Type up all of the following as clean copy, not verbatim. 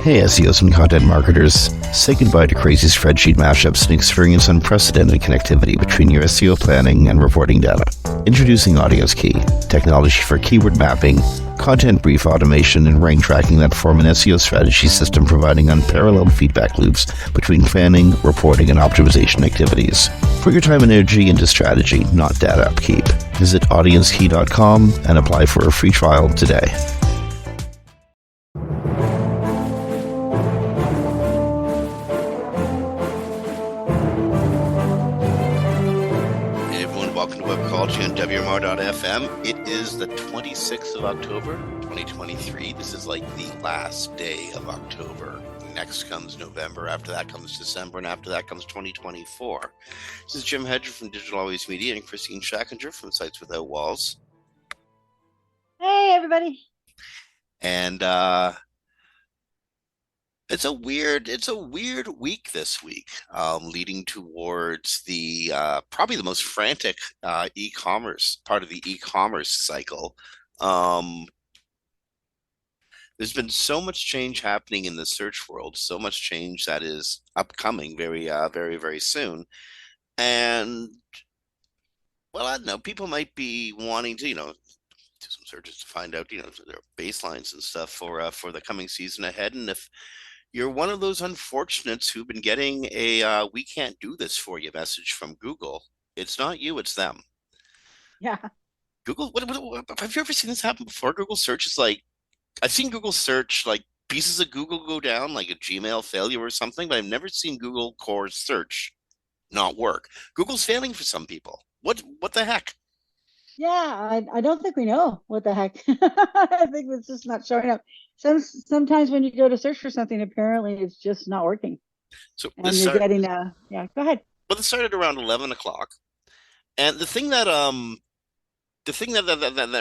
Hey SEOs and content marketers, say goodbye to crazy spreadsheet mashups and experience unprecedented connectivity between your SEO planning and reporting data. Introducing Audience Key, technology for keyword mapping, content brief automation, and rank tracking that form an SEO strategy system providing unparalleled feedback loops between planning, reporting, and optimization activities. Put your time and energy into strategy, not data upkeep. Visit audiencekey.com and apply for a free trial today. Welcome to Webcology on WMR.fm. It is the 26th of October, 2023. This is like the last day of October. Next comes November, after that comes December, and after that comes 2024. This is Jim Hedger from Digital Always Media and Kristine Schachinger from Sites Without Walls. Hey, everybody. And it's a weird week this week, leading towards the probably the most frantic e-commerce part of the e-commerce cycle. There's been so much change happening in the search world, so much change that is upcoming very, very soon. And well, I don't know, people might be wanting to, do some searches to find out, their baselines and stuff for the coming season ahead. And if you're one of those unfortunates who've been getting a "we can't do this for you" message from Google, it's not you, it's them. Yeah. Google, what have you ever seen this happen before? Google search is like, I've seen Google search, like pieces of Google go down, like a Gmail failure or something, but I've never seen Google core search not work. Google's failing for some people. What the heck? Yeah, I don't think we know what the heck. I think it's just not showing up. Sometimes when you go to search for something, apparently it's just not working. So And you're getting yeah, go ahead. Well, this started around 11 o'clock. And the thing that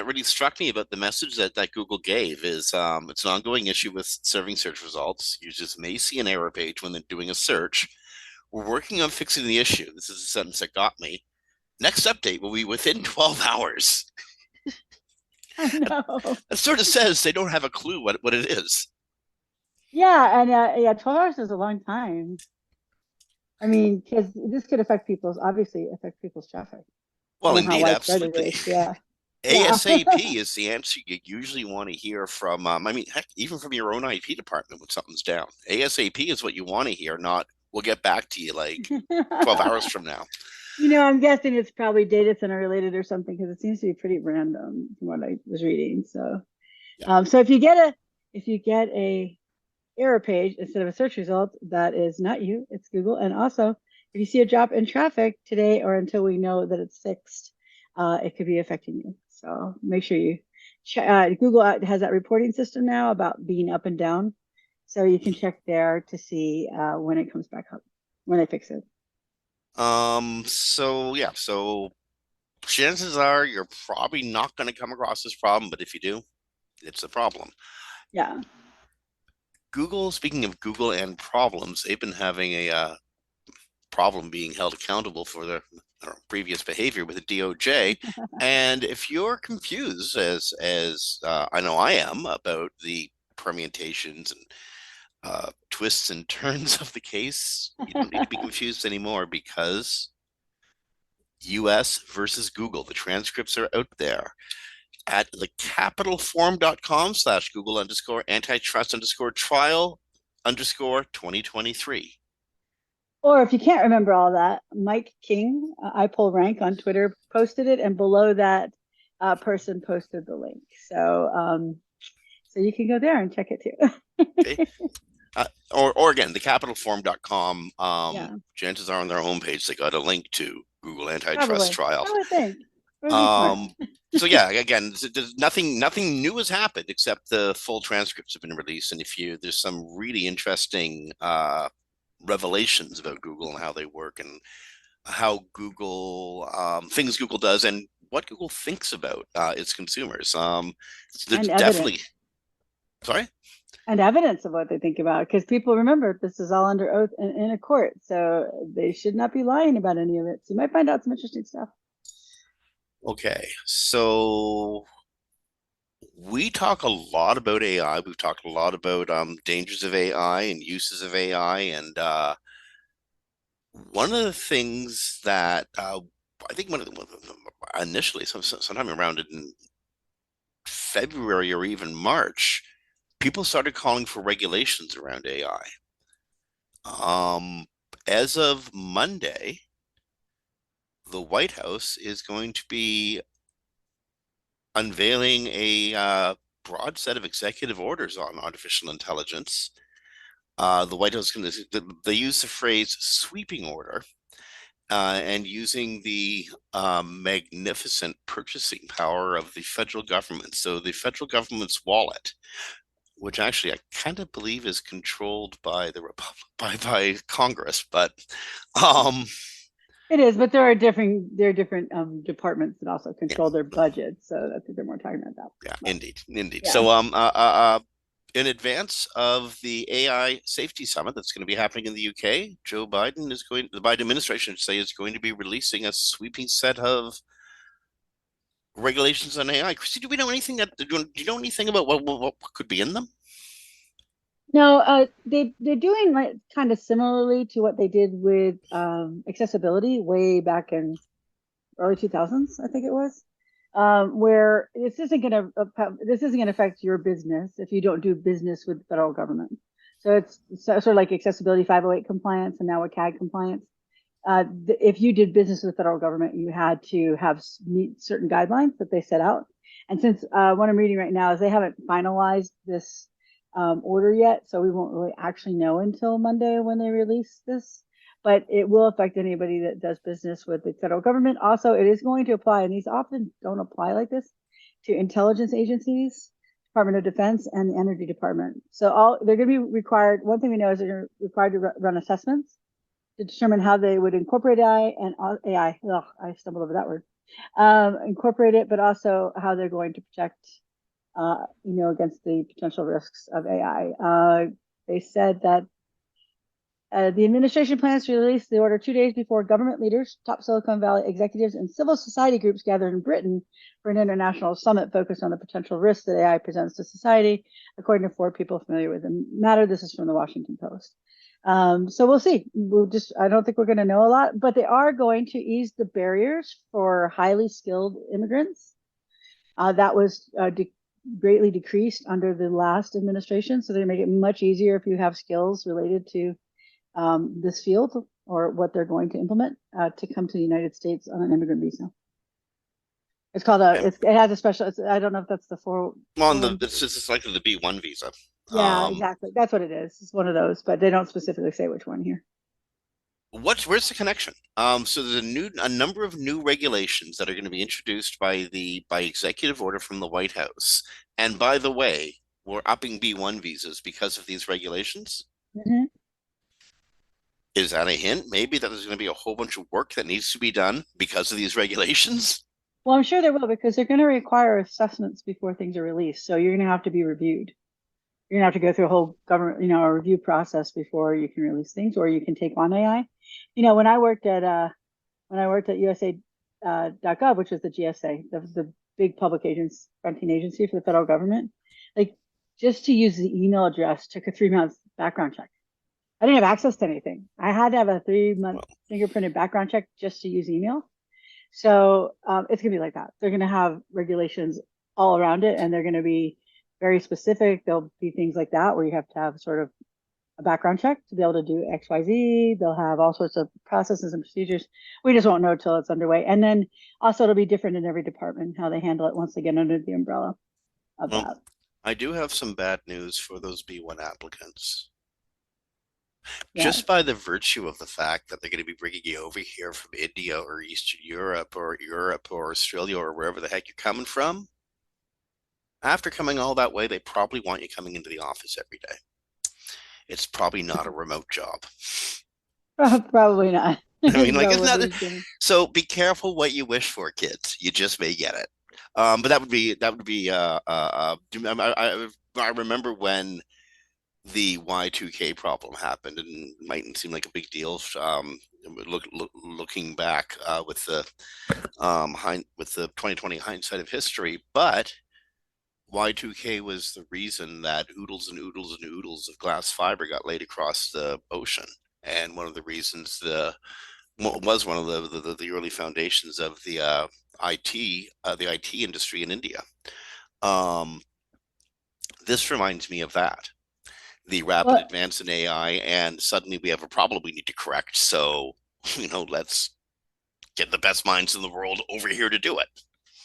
really struck me about the message that Google gave is it's an ongoing issue with serving search results. Users may see an error page when they're doing a search. We're working on fixing the issue. This is a sentence that got me. Next update will be within 12 hours. Oh, no. That sort of says they don't have a clue what it is. Yeah, and yeah, 12 hours is a long time. I mean, because this could obviously affect people's traffic. Well, How indeed, widespread absolutely. it is. Yeah. ASAP is the answer you usually want to hear from, heck, even from your own IP department when something's down. ASAP is what you want to hear, not "we'll get back to you like 12 hours from now." I'm guessing it's probably data center related or something because it seems to be pretty random from what I was reading. So, Yeah. So if you get a error page instead of a search result, that is not you, it's Google. And also, if you see a drop in traffic today or until we know that it's fixed, it could be affecting you. So make sure you check. Google has that reporting system now about being up and down, so you can check there to see when it comes back up, when they fix it. So chances are you're probably not going to come across this problem, but if you do, it's a problem. Yeah. Google, speaking of Google and problems, they've been having a problem being held accountable for their previous behavior with the DOJ. And if you're confused, as I know I am, about the permutations and twists and turns of the case, you don't need to be confused anymore, because US versus Google, the transcripts are out there at thecapitalforum.com/Google_antitrust_trial_2023. Or if you can't remember all that, Mike King, I Pull Rank on Twitter, posted it, and below that person posted the link. So you can go there and check it too. Okay. Or again, thecapitalforum.com. Yeah. Chances are on their homepage they got a link to Google antitrust trial. I would think. So yeah, again, nothing new has happened except the full transcripts have been released, and there's some really interesting revelations about Google and how they work and how Google things Google does and what Google thinks about its consumers. There's definitely sorry. And evidence of what they think about, because people, remember, this is all under oath in a court, so they should not be lying about any of it. So you might find out some interesting stuff. Okay, so We talk a lot about AI. We've talked a lot about dangers of AI and uses of AI. And one of the things that I think initially, sometime around in February or even March, people started calling for regulations around AI. As of Monday, the White House is going to be unveiling a broad set of executive orders on artificial intelligence. The White House is going to, they use the phrase sweeping order, and using the magnificent purchasing power of the federal government. So the federal government's wallet, which actually I kind of believe is controlled by the Republic by Congress, but um, It is, but there are different departments that also yeah, control their budgets, so that's what they're more talking about that. yeah, But indeed, indeed. yeah. So in advance of the AI safety summit that's going to be happening in the UK, the Biden administration say is going to be releasing a sweeping set of regulations on AI. Christy, do we know anything do you know anything about what could be in them? No, they're doing like kind of similarly to what they did with accessibility way back in early 2000s, I think it was, where this isn't going to affect your business if you don't do business with the federal government. So it's sort of like accessibility 508 compliance and now with CAG compliance. If you did business with the federal government, you had to have meet certain guidelines that they set out. And since what I'm reading right now is they haven't finalized this order yet, so we won't really actually know until Monday when they release this. But it will affect anybody that does business with the federal government. Also, it is going to apply, and these often don't apply like this, to intelligence agencies, Department of Defense, and the Energy Department. So all they're going to be required. One thing we know is they're required to run assessments to determine how they would incorporate AI and AI. Ugh, I stumbled over that word. Incorporate it, but also how they're going to protect, against the potential risks of AI. They said that the administration plans to release the order 2 days before government leaders, top Silicon Valley executives, and civil society groups gather in Britain for an international summit focused on the potential risks that AI presents to society, according to 4 people familiar with the matter. This is from the Washington Post. So we'll see. I don't think we're going to know a lot, but they are going to ease the barriers for highly skilled immigrants. That was greatly decreased under the last administration. So they make it much easier if you have skills related to this field or what they're going to implement to come to the United States on an immigrant visa. It's called Okay. it has a special, I don't know if that's the It's just like the B1 visa. Yeah, exactly. That's what it is. It's one of those, but they don't specifically say which one here. Where's the connection? So there's a number of new regulations that are going to be introduced by executive order from the White House. And by the way, we're upping B1 visas because of these regulations. Mm-hmm. Is that a hint? Maybe that there's going to be a whole bunch of work that needs to be done because of these regulations. Well, I'm sure they will because they're going to require assessments before things are released. So you're going to have to be reviewed. You're going to have to go through a whole government, a review process before you can release things, or you can take on AI. When I worked at USA.gov, which was the GSA, the big public agents fronting agency for the federal government, like just to use the email address took a 3 month background check. I didn't have access to anything. I had to have a 3 month fingerprinted background check just to use email. So it's going to be like that. They're going to have regulations all around it, and they're going to be very specific. There'll be things like that where you have to have sort of a background check to be able to do XYZ. They'll have all sorts of processes and procedures. We just won't know till it's underway. And then also it'll be different in every department, how they handle it once they get under the umbrella of Well, that. I do have some bad news for those B1 applicants. Yeah. Just by the virtue of the fact that they're going to be bringing you over here from India or Eastern Europe or Australia or wherever the heck you're coming from, after coming all that way, they probably want you coming into the office every day. It's probably not a remote job. Probably not. I mean, like, isn't that Probably gonna. so? Be careful what you wish for, kids. You just may get it. But that would be. I remember when the Y2K problem happened, and it mightn't seem like a big deal. Looking back with the 2020 hindsight of history, but Y2K was the reason that oodles and oodles and oodles of glass fiber got laid across the ocean. And one of the reasons was one of the early foundations of the IT industry in India. Um, this reminds me of that, the rapid Well, advance in AI, and suddenly we have a problem we need to correct. So, let's get the best minds in the world over here to do it.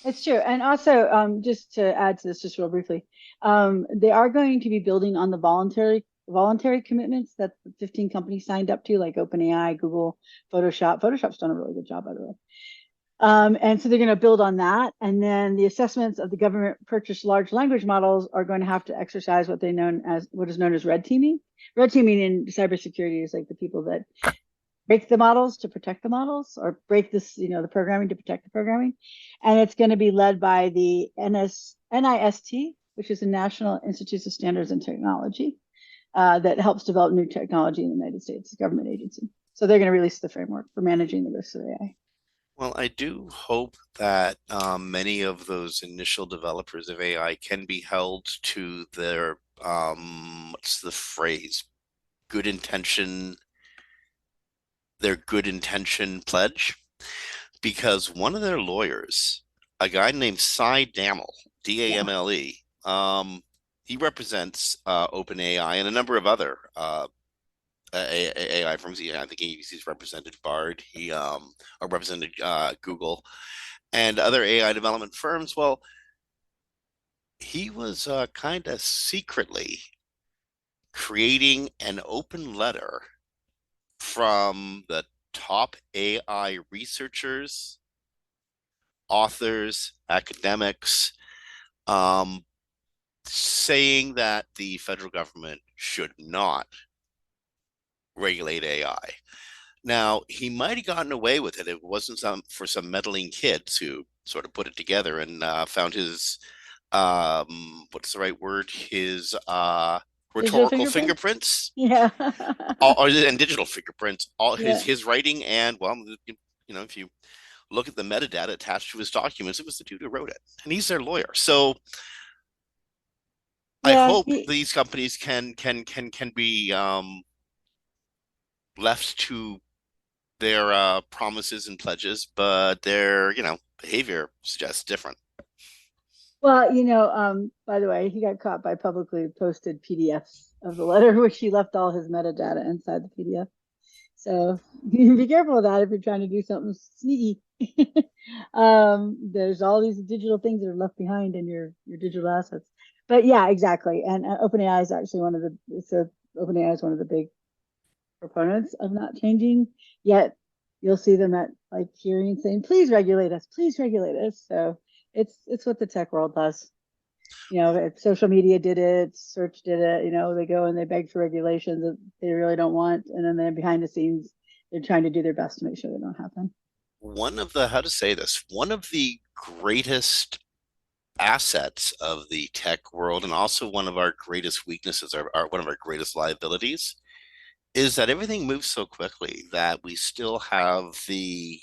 it's true. And also, just to add to this, just real briefly, they are going to be building on the voluntary commitments that 15 companies signed up to, like OpenAI, Google, Photoshop. Photoshop's done a really good job, by the way. And so they're going to build on that. And then the assessments of the government purchased large language models are going to have to exercise what is known as red teaming. Red teaming in cybersecurity is like the people that break the models to protect the models, or break the programming to protect the programming. And it's going to be led by the NIST, which is the National Institutes of Standards and Technology, that helps develop new technology in the United States, government agency. So they're going to release the framework for managing the risks of AI. Well, I do hope that many of those initial developers of AI can be held to their, what's the phrase? Good intention, their good intention pledge. Because one of their lawyers, a guy named Cy Damle, Yeah. Damle, he represents OpenAI and a number of other AI firms. I think he's represented Bard. He or represented Google and other AI development firms. Well, he was kind of secretly creating an open letter from the top AI researchers, authors, academics, um, saying that the federal government should not regulate AI. Now, he might have gotten away with it. It wasn't some meddling kids who sort of put it together and found his what's the right word? His Digital rhetorical fingerprints? fingerprints, Yeah. and digital fingerprints, all his Yeah. his writing, and well, if you look at the metadata attached to his documents, it was the dude who wrote it, and he's their lawyer. So I Yeah. hope these companies can be left to their promises and pledges, but their behavior suggests different. Well, by the way, he got caught by publicly posted PDFs of the letter, which he left all his metadata inside the PDF. So be careful of that if you're trying to do something sneaky. There's all these digital things that are left behind in your digital assets. But yeah, exactly. And OpenAI is actually OpenAI is one of the big proponents of not changing. Yet you'll see them at like hearings saying, "Please regulate us, please regulate us." So it's what the tech world does. If social media did it, search did it, they go and they beg for regulations that they really don't want. And then they're behind the scenes, they're trying to do their best to make sure they don't happen. One of the, how to say this, one of the greatest assets of the tech world, and also one of our greatest weaknesses, one of our greatest liabilities, is that everything moves so quickly that we still have the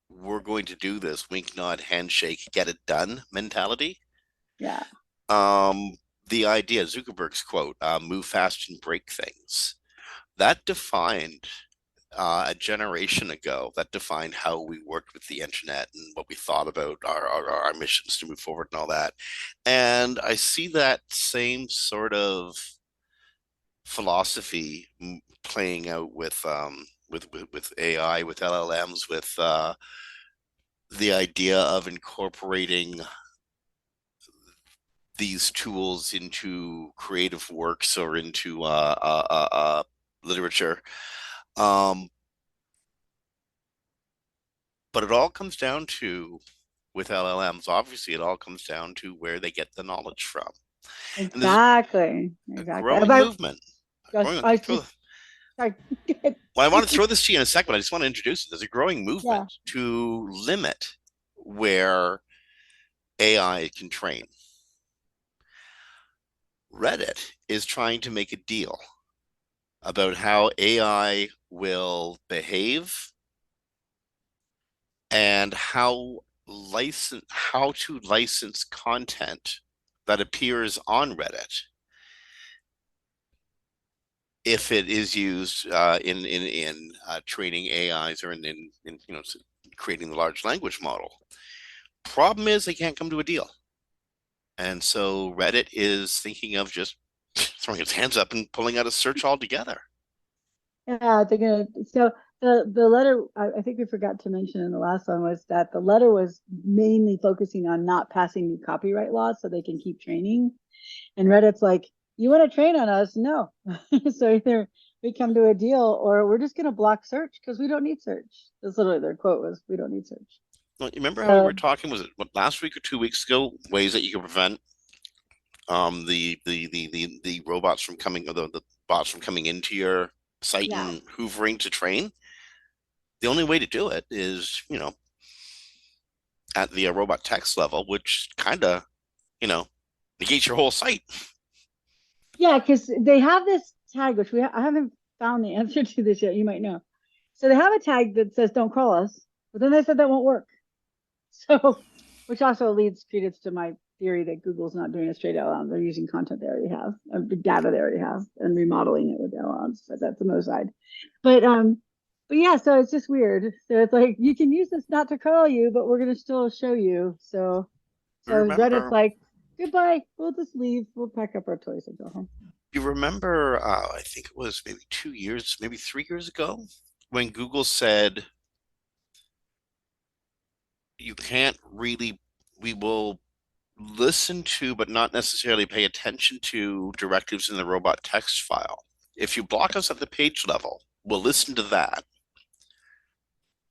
we're going to do this wink, nod, handshake, get it done mentality. Yeah, Um, the idea, Zuckerberg's quote, move fast and break things, that defined a generation ago, that defined how we worked with the internet and what we thought about our missions to move forward and all that. And I see that same sort of philosophy playing out with AI, with LLMs, with the idea of incorporating these tools into creative works or into literature. Um, but it all comes down to, with LLMs, obviously, it all comes down to where they get the knowledge from. And there's exactly. a Exactly. growing movement. I just, sorry. Well, I want to throw this to you in a second, but I just want to introduce it. There's a growing movement Yeah, to limit where AI can train. Reddit is trying to make a deal about how AI will behave and how to license content that appears on Reddit, if it is used in training AIs or in creating the large language model. Problem is they can't come to a deal. And so Reddit is thinking of just throwing its hands up and pulling out a search altogether. Yeah, they're gonna. So the letter, I think we forgot to mention in the last one, was that the letter was mainly focusing on not passing new copyright laws so they can keep training. And Reddit's like, you want to train on us? No. So either we come to a deal or we're just going to block search because we don't need search. That's literally their quote was, we don't need search. Well, you remember how we were So talking, was it last week or 2 weeks ago, ways that you can prevent the robots from coming, or the bots from coming into your site yeah, and hoovering to train? The only way to do it is, at the robot text level, which kind of, negates your whole site. yeah, because they have this tag, which I haven't found the answer to this yet. You might know. So they have a tag that says "Don't call us," but then they said that won't work. So, which also leads credence to my theory that Google's not doing it straight LLM. They're using content they already have, data they already have, and remodeling it with LLMs. But that's the other side. But but yeah, so it's just weird. So it's like you can use this not to call you, but we're gonna still show you. So Reddit's Remember, like, goodbye. We'll just leave. We'll pack up our toys and go home. you remember, I think it was maybe 2 years, maybe 3 years ago, when Google said you can't really, we will listen to, but not necessarily pay attention to directives in the robot text file. If you block us at the page level, we'll listen to that.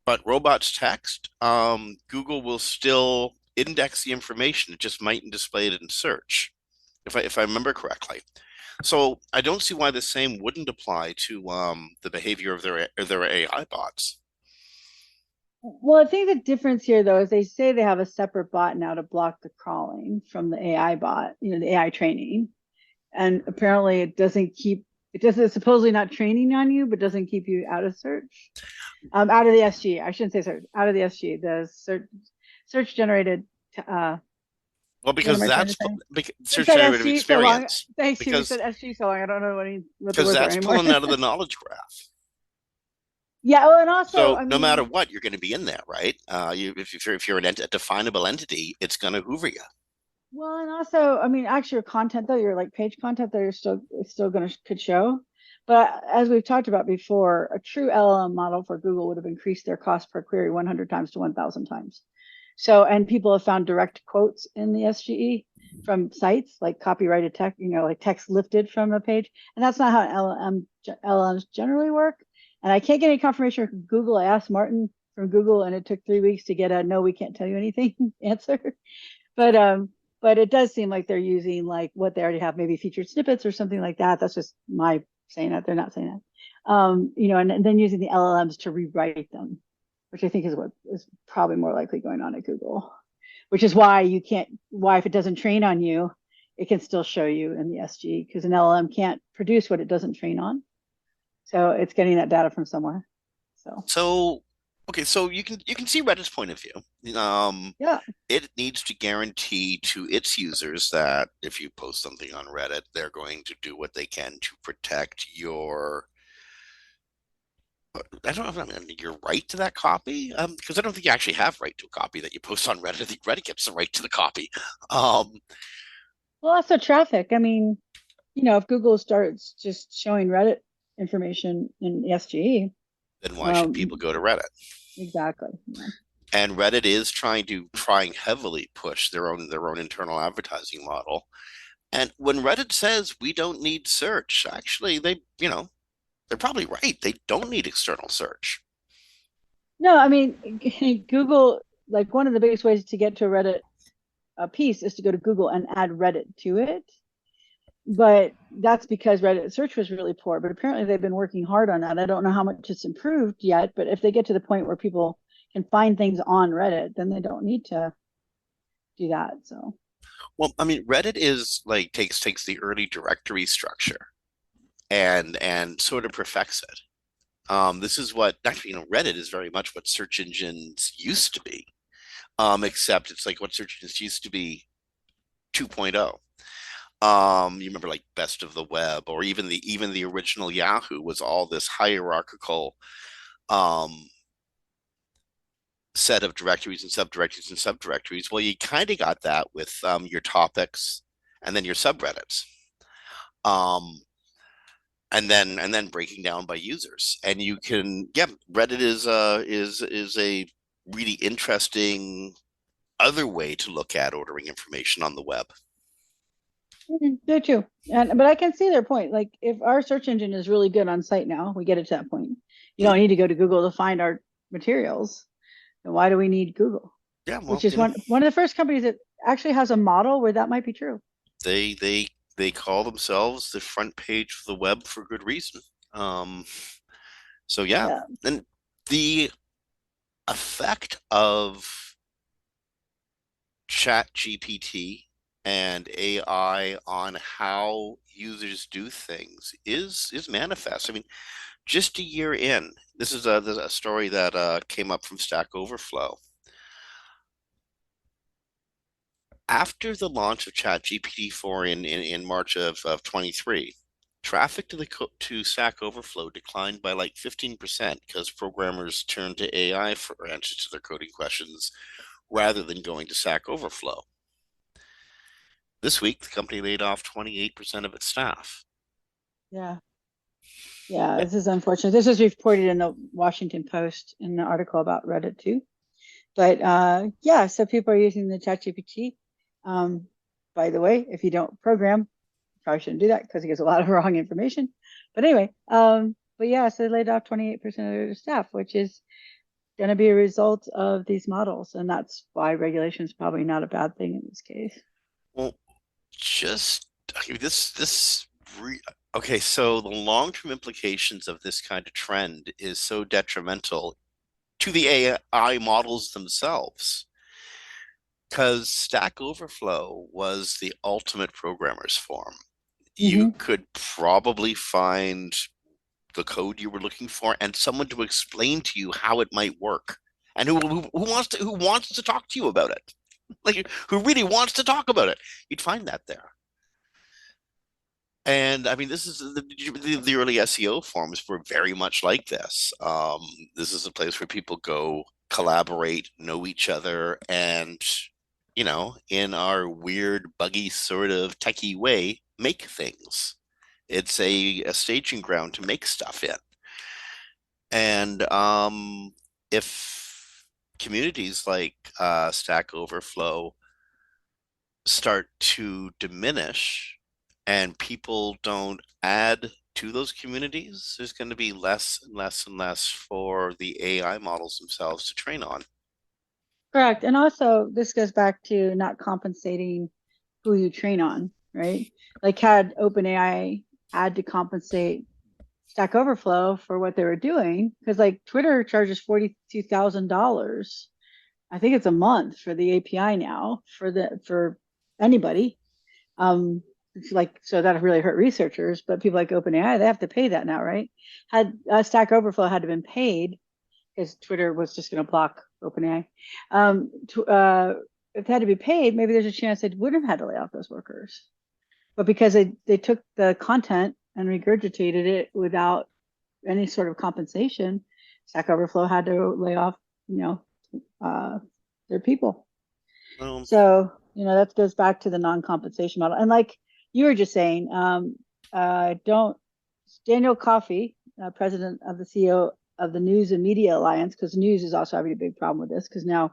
But robots text, Google will still index the information. It just mightn't display it in search, if I remember correctly. So I don't see why the same wouldn't apply to the behavior of their AI bots. Well, I think the difference here, though, is they say they have a separate bot now to block the crawling from the AI bot, the AI training. And apparently it doesn't, it's supposedly not training on you, but doesn't keep you out of search. Out of the SG. I shouldn't say search, out of the SG, the search generated, Well, what am because I trying to that's say? We search said generated SG so long. experience. Thanks, you. We Because said SG so long. I don't know what the because words are that's anymore. pulling out of the knowledge graph. Yeah. Oh, and also, So I no matter mean, what, you're going to be in there, right? If you're a definable entity, it's going to hoover you. well, and also, I mean, actually, your content though, your like page content that you're still gonna could show. But as we've talked about before, a true LLM model for Google would have increased their cost per query 100 times to 1,000 times. So, and people have found direct quotes in the SGE from sites like copyrighted text, like text lifted from a page, and that's not how LLMs generally work. And I can't get any confirmation from Google. I asked Martin from Google, and it took 3 weeks to get a no, we can't tell you anything answer. But but it does seem like they're using like what they already have, maybe featured snippets or something like that. That's just my saying that. They're not saying that. And then using the LLMs to rewrite them, which I think is what is probably more likely going on at Google, which is why if it doesn't train on you, it can still show you in the SG because an LLM can't produce what it doesn't train on. So it's getting that data from somewhere. So So, okay, so you can see Reddit's point of view. yeah. It needs to guarantee to its users that if you post something on Reddit, they're going to do what they can to protect your, I don't know, your right to that copy. Because I don't think you actually have right to a copy that you post on Reddit. I think Reddit gets the right to the copy. Um, Well, also traffic. I mean, if Google starts just showing Reddit information in SGE, then why should people um, go to Reddit? exactly. Yeah. And Reddit is trying heavily push their own internal advertising model. And when Reddit says we don't need search, actually they're probably right. They don't need external search. No, I mean, Google, like one of the biggest ways to get to a Reddit piece is to go to Google and add Reddit to it. But that's because Reddit search was really poor. But apparently they've been working hard on that. I don't know how much it's improved yet, but if they get to the point where people can find things on Reddit, then they don't need to do that. So Well, I mean, Reddit is like takes the early directory structure and sort of perfects it. This is what actually, Reddit is very much what search engines used to be. Except it's like what search engines used to be 2.0. You remember like Best of the Web, or even the original Yahoo was all this hierarchical um, set of directories and subdirectories and subdirectories. Well, you kind of got that with your topics and then your subreddits. Um, and then breaking down by users. And you can, yeah, Reddit is a really interesting other way to look at ordering information on the web. They're too. But I can see their point. Like if our search engine is really good on site now, we get it to that point. You Mm. don't need to go to Google to find our materials. Then why do we need Google? Yeah, well, Which is one of the first companies that actually has a model where that might be true. they call themselves the front page of the web for good reason. Um, so yeah, Yeah. and the effect of Chat GPT and AI on how users do things is manifest. I mean, just a year in, this is a story that came up from Stack Overflow. After the launch of ChatGPT 4 in March of 23, traffic to Stack Overflow declined by like 15% because programmers turned to AI for answers to their coding questions rather than going to Stack Overflow. This week, the company laid off 28% of its staff. Yeah. Yeah. This is unfortunate. This is reported in the Washington Post in the article about Reddit too. But yeah, so people are using the ChatGPT. Um, by the way, if you don't program, probably shouldn't do that because it gives a lot of wrong information. But anyway, but yeah, so they laid off 28% of their staff, which is going to be a result of these models. And that's why regulation is probably not a bad thing in this case. Well, just okay, this re okay, so the long-term implications of this kind of trend is so detrimental to the AI models themselves. Because Stack Overflow was the ultimate programmer's forum. You Mm-hmm. could probably find the code you were looking for and someone to explain to you how it might work, and who wants to talk to you about it, like who really wants to talk about it. You'd find that there. And I mean, this is the early SEO forums were very much like this. This is a place where people go collaborate, know each other, and in our weird, buggy, sort of techie way, make things. It's a staging ground to make stuff in. And if communities like Stack Overflow start to diminish and people don't add to those communities, there's going to be less and less and less for the AI models themselves to train on. Correct. And also, this goes back to not compensating who you train on, right? Like, had OpenAI had to compensate Stack Overflow for what they were doing, because like Twitter charges $42,000. I think it's a month for the API now for anybody. It's like so that really hurt researchers, but people like OpenAI they have to pay that now, right? Had Stack Overflow had to been paid because Twitter was just going to block OpenAI. If it had to be paid, maybe there's a chance they wouldn't have had to lay off those workers. But because they took the content and regurgitated it without any sort of compensation, Stack Overflow had to lay off, you know, uh, their people. Um, So, that goes back to the non-compensation model. And like you were just saying, don't Daniel Coffey, president of the CEO of the News and Media Alliance, because news is also having a big problem with this because now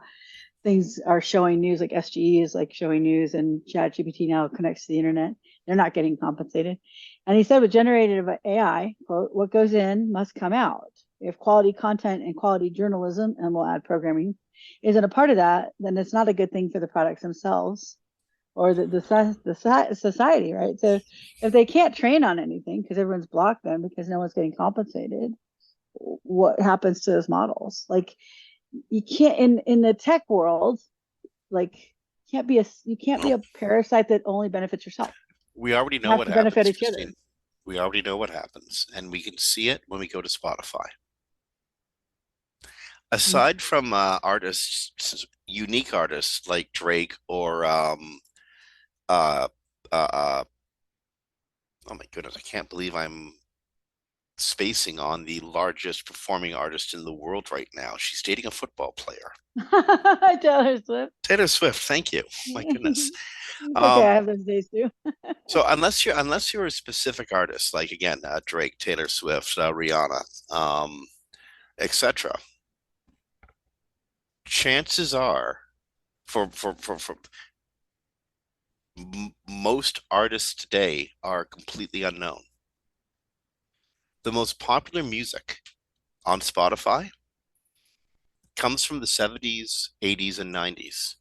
things are showing news like SGE is like showing news and ChatGPT now connects to the internet. They're not getting compensated. And he said with generative AI, quote, what goes in must come out. If quality content and quality journalism, and we'll add programming, isn't a part of that, then it's not a good thing for the products themselves or the society, right? So if they can't train on anything because everyone's blocked them because no one's getting compensated, what happens to those models? Like you can't in the tech world, like you can't be well, a parasite that only benefits yourself. we already You know have what to benefit happens, each Kristine. other. We already know what happens, and we can see it when we go to Spotify. Aside from artists, unique artists like Drake or uh, uh, oh my goodness, I can't believe I'm spacing on the largest performing artist in the world right now. She's dating a football player. Taylor Swift. Taylor Swift, thank you. My goodness. It's okay. Um, I have those days too. so unless you're a specific artist, like again, Drake, Taylor Swift, Rihanna, etc., chances are for most artists today are completely unknown. The most popular music on Spotify comes from the 70s, 80s, and 90s.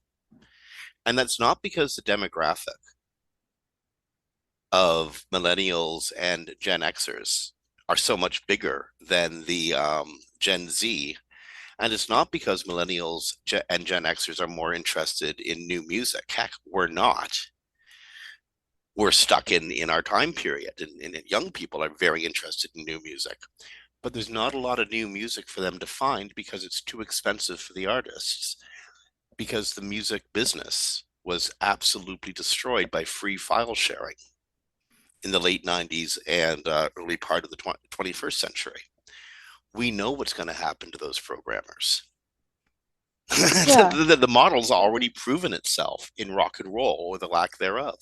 And that's not because the demographic of millennials and Gen Xers are so much bigger than the Gen Z. And it's not because millennials and Gen Xers are more interested in new music. Heck, we're not. We're stuck in our time period, and young people are very interested in new music. But there's not a lot of new music for them to find because it's too expensive for the artists, because the music business was absolutely destroyed by free file sharing in the late 90s and early part of the 21st century. We know what's going to happen to those programmers. Yeah. The model's already proven itself in rock and roll or the lack thereof.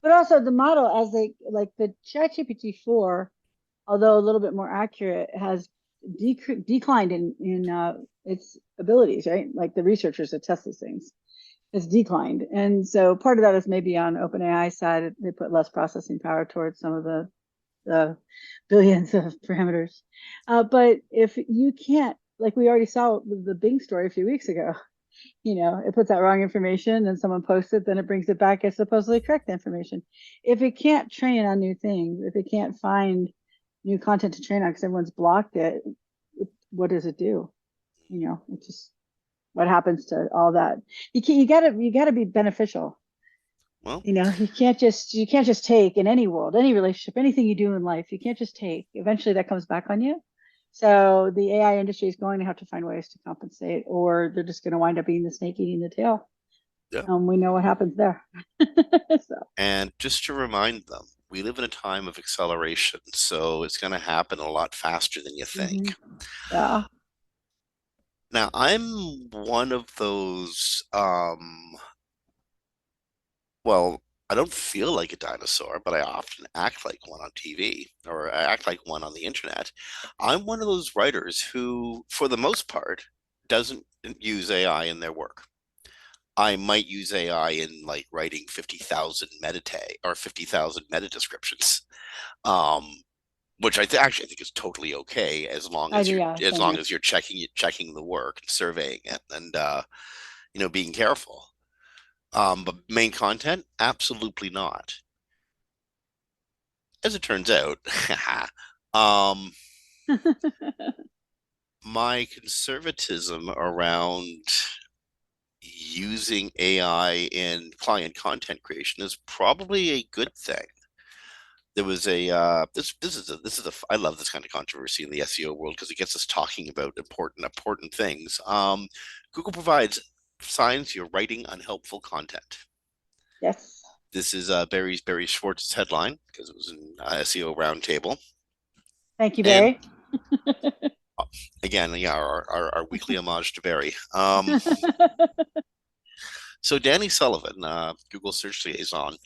But also the model as they like the ChatGPT 4, although a little bit more accurate, has declined in its abilities, right? Like the researchers that test these things has declined. And so part of that is maybe on OpenAI side, they put less processing power towards some of the billions of parameters. But if you can't, like we already saw with the Bing story a few weeks ago, it puts out wrong information, then someone posts it, then it brings it back as supposedly correct information. If it can't train on new things, if it can't find new content to train on because everyone's blocked it, what does it do? It just what happens to all that? You gotta be beneficial. Well, You can't just take in any world, any relationship, anything you do in life, you can't just take. Eventually that comes back on you. So the AI industry is going to have to find ways to compensate, or they're just going to wind up being the snake eating the tail. yeah. We know what happens there. So, And just to remind them, we live in a time of acceleration, so it's going to happen a lot faster than you mhm. think. Yeah. Now, I'm one of those, well, I don't feel like a dinosaur, but I often act like one on TV or I act like one on the internet. I'm one of those writers who, for the most part, doesn't use AI in their work. I might use AI in like writing 50,000 meta or 50,000 meta descriptions. Um, which actually I think is totally okay as long I as do. you're Yeah. as Same long here. as you're checking the work and surveying it and being careful. But main content, absolutely not. As it turns out, um, my conservatism around using AI in client content creation is probably a good thing. There was a this is a I love this kind of controversy in the SEO world because it gets us talking about important things. Google provides signs you're writing unhelpful content. Yes. This is Barry Schwartz's headline because it was an SEO roundtable. Thank you, And Barry. again, yeah, our weekly homage to Barry. So Danny Sullivan, Google search liaison,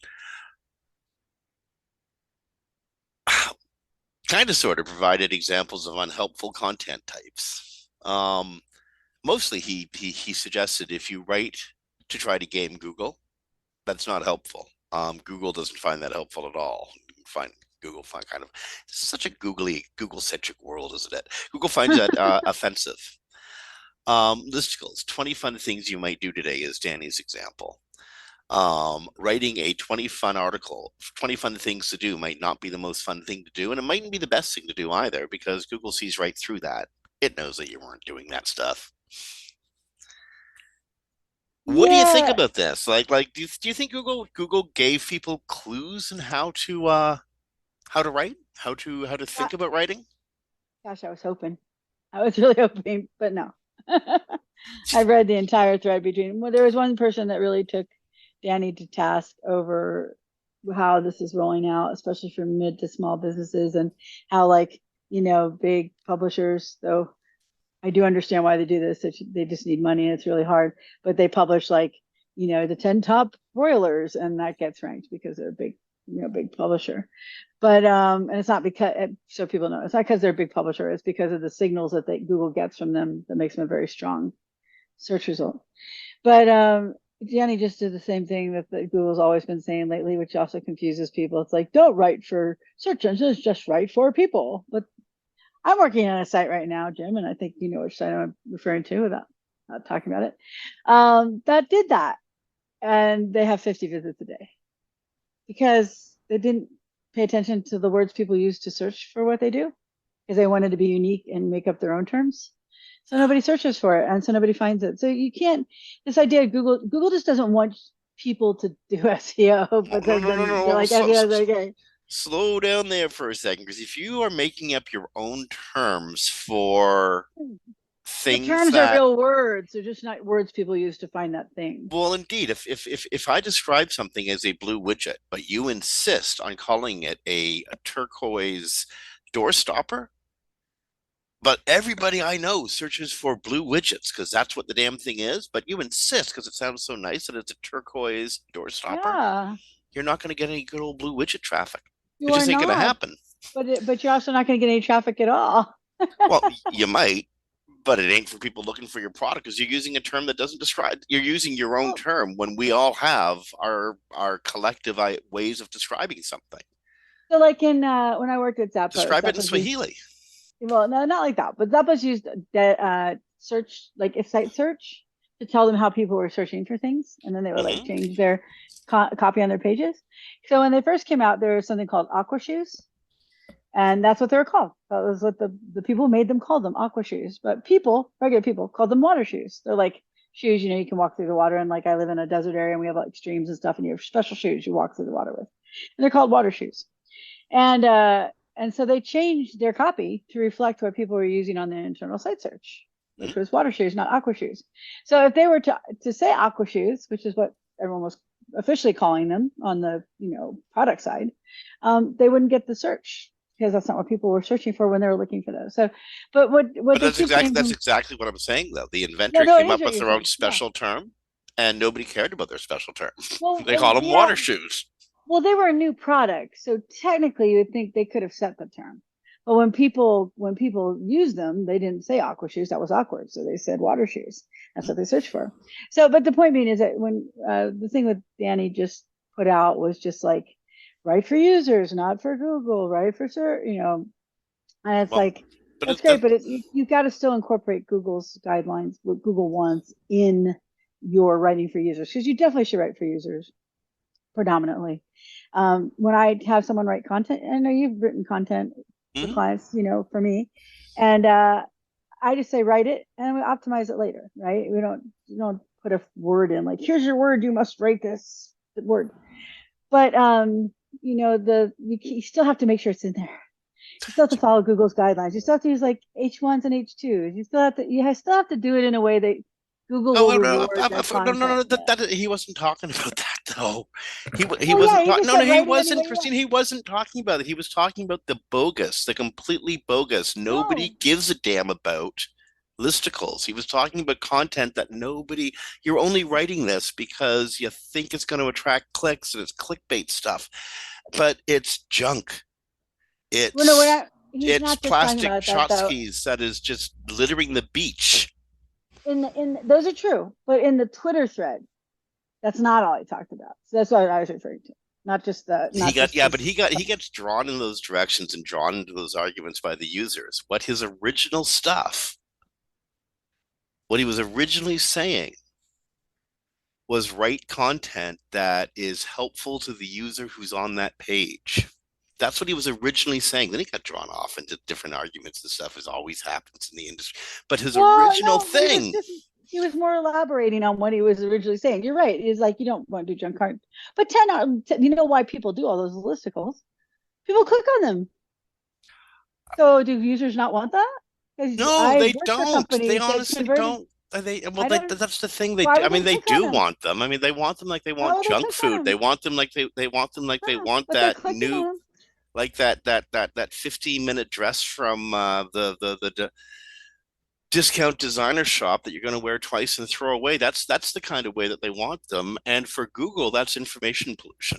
kind of sort of provided examples of unhelpful content types. Mostly he suggested if you write to try to game Google, that's not helpful. Google doesn't find that helpful at all. Google find kind of such a Google centric world, isn't it? Google finds that offensive. Listicles, 20 fun things you might do today is Danny's example. Writing a 20 fun article, 20 fun things to do might not be the most fun thing to do, and it mightn't be the best thing to do either because Google sees right through that. It knows that you weren't doing that stuff. What do you think Yeah. about this? Do you think Google gave people clues in how to write, how to Uh, think about writing? Gosh, I was hoping. I was really hoping, but no. I read the entire thread between. Well, there was one person that really took Danny to task over how this is rolling out, especially for mid to small businesses, and how, like, big publishers, though I do understand why they do this. They just need money and it's really hard. But they publish, like, the 10 top broilers, and that gets ranked because they're a big publisher. But and it's not because, so people know, it's not because they're a big publisher. It's because of the signals that Google gets from them that makes them a very strong search result. But Danny just did the same thing that Google's always been saying lately, which also confuses people. It's like, don't write for search engines, just write for people. But I'm working on a site right now, Jim, and I think you know which site I'm referring to without not talking about it. That did that, and they have 50 visits a day because they didn't pay attention to the words people use to search for what they do, because they wanted to be unique and make up their own terms. So nobody searches for it, and so nobody finds it. So you can't. This idea of Google just doesn't want people to do SEO, but No, no, no, then they're no. like, SEO is okay. Slow down there for a second, because if you are making up your own terms for The things terms are that, real words. They're just not words people use to find that thing. well, indeed, if I describe something as a blue widget, but you insist on calling it a turquoise door stopper, but everybody I know searches for blue widgets because that's what the damn thing is, but you insist because it sounds so nice that it's a turquoise door stopper, Yeah, you're not going to get any good old blue widget traffic. you It are just ain't going to not. happen. But you're also not going to get any traffic at all. Well, you might, but it ain't for people looking for your product because you're using a term that doesn't describe. You're using your own Well, term when we all have our collective ways of describing something. so like in when I worked at Zappos, Describe it in Zappos used, Swahili. well, no, not like that, but Zappos used search, like a site search, to tell them how people were searching for things, and then they would like Mm-hmm. change their copy on their pages. So when they first came out, there was something called aqua shoes, and that's what they were called. That was what the people made them call them, aqua shoes. But people, regular people, called them water shoes. They're like shoes, you can walk through the water. And like I live in a desert area and we have like streams and stuff, and you have special shoes you walk through the water with. And they're called water shoes. And so they changed their copy to reflect what people were using on their internal site search, which was water shoes, not aqua shoes. So if they were to say aqua shoes, which is what everyone was officially calling them on the product side, they wouldn't get the search because that's not what people were searching for when they were looking for those. So, but what But they that's keep exactly saying that's from, exactly what I'm saying though. The no, inventor no, came it is up what with you're their own saying. Yeah. special term, and nobody cared about their special term. Well, They called them yeah. water shoes. Well, they were a new product, so technically you would think they could have set the term. But when people use them, they didn't say aqua shoes. That was awkward, so they said water shoes. That's what they searched for. So, but the point being is that when the thing that Danny just put out was just like, write for users, not for Google, write for and it's Well, like, but that's great, but you got to still incorporate Google's guidelines, what Google wants in your writing for users, because you definitely should write for users predominantly. When I have someone write content, I know you've written content for mm-hmm. clients, for me, and I just say write it and we optimize it later, right? We don't put a word in like, here's your word, you must write this word. But you still have to make sure it's in there. You still have to follow Google's guidelines. You still have to use like H1s and H2s. You still have to do it in a way that Google Oh will no, no, reward that no, no, content. no, Yeah. that he wasn't talking about that though. He Oh yeah, wasn't he talking. just No, no, said he write it any wasn't, way you Kristine. want. He wasn't talking about it. He was talking about the bogus, the completely bogus. No, Nobody gives a damn about listicles. He was talking about content that nobody. You're only writing this because you think it's going to attract clicks and it's clickbait stuff, but it's junk. well, no, he's It's not just talking plastic about that though. tchotchkes that is just littering the beach. In those are true, but in the Twitter thread, that's not all he talked about. So that's what I was referring to. He Not got just yeah, but his. he gets drawn in those directions and drawn into those arguments by the users. What he was originally saying was write content that is helpful to the user who's on that page. That's what he was originally saying. Then he got drawn off into different arguments and stuff, as always happens in the industry. But his Well, original no, but thing, he was more elaborating on what he was originally saying. You're right. It's like you don't want to do junk card, but you know why people do all those listicles? People click on them. So do users not want that? Because no, I've they worked for don't. They companies that honestly converted. don't. Are they, well, I don't. that's the thing. Why I would they mean, they click on do them? want them. I mean, they want them like they Why want would they junk click on food. them? They want them like they Huh, want but they're that clicking on new, them. like that 15-minute dress from the discount designer shop that you're going to wear twice and throw away. That's the kind of way that they want them. And for Google, that's information pollution.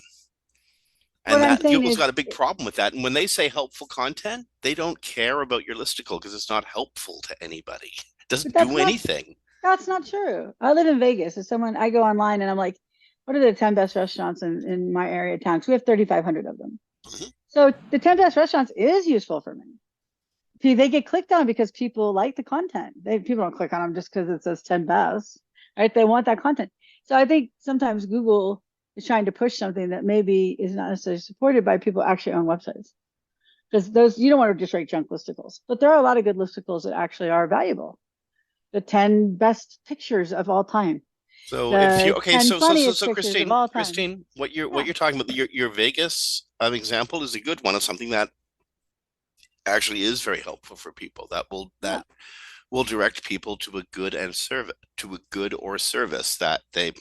What And I'm that saying Google's is, got a big problem with that. And when they say helpful content, they don't care about your listicle because it's not helpful to anybody. It but doesn't do anything. that's not true. I live in Vegas. As someone, I go online and I'm like, what are the 10 best restaurants in my area of town? 'Cause we have 3,500 of them. Mhm. So the 10 best restaurants is useful for me. See, they get clicked on because people like the content. People don't click on them just because it says 10 best, right? They want that content. So I think sometimes Google is trying to push something that maybe is not necessarily supported by people actually on websites. Because those, you don't want to just write junk listicles, but there are a lot of good listicles that actually are valuable. The 10 best pictures of all time, So if you the okay, 10 funniest so pictures of all time. Kristine, what Yeah, you're talking about, your Vegas example is a good one of something that actually is very helpful for people. yeah. That will direct people to a good or service that they